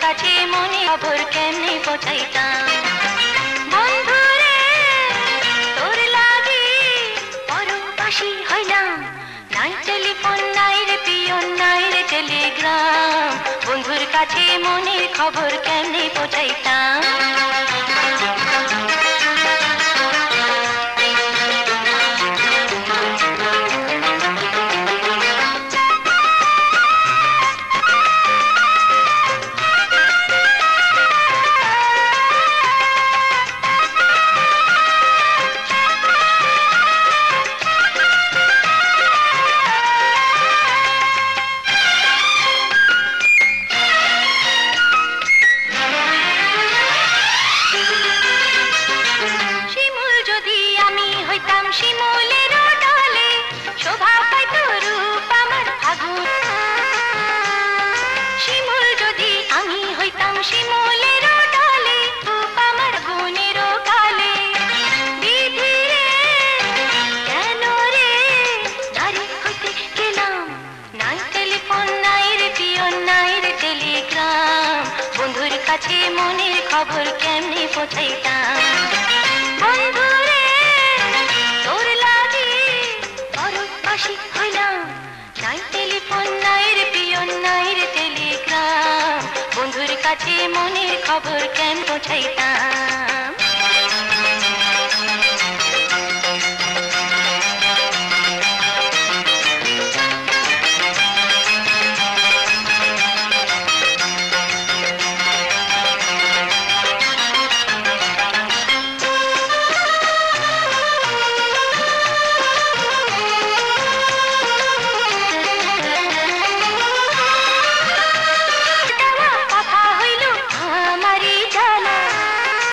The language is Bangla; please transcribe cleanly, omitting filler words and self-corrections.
কাছে মনে খবর কেমনে পৌঁছাইতাম। বন্ধুরে তোর লাগি পরবাসী হইলাম, নাই টেলিফোন নাই রে পিয়ন নাই রে টেলিগ্রাম, বন্ধুর কাছে মনের খবর কেমনে পৌঁছাইতাম। শিমুলের ডালে শোভা পাইত রূপ আমার ফাগুন, শিমুল যদি আমি হইতাম শিমুলের ডালে রূপ আমার গুণের কালে। বিধি রে কেন রে নারী হইতে গেলাম, নাই টেলিফোন নাই রে পিয়ন নাই রে টেলিগ্রাম, বন্ধুর কাছে মনের খবর কেমনে পৌঁছাইতাম। বন্ধুরে তোর লাগি পরবাসী হইলাম, নাই টেলিফোন নাই রে পিয়ন নাই রে টেলিগ্রাম, বন্ধুর কাছে মনের খবর কেন পৌঁছাইতাম।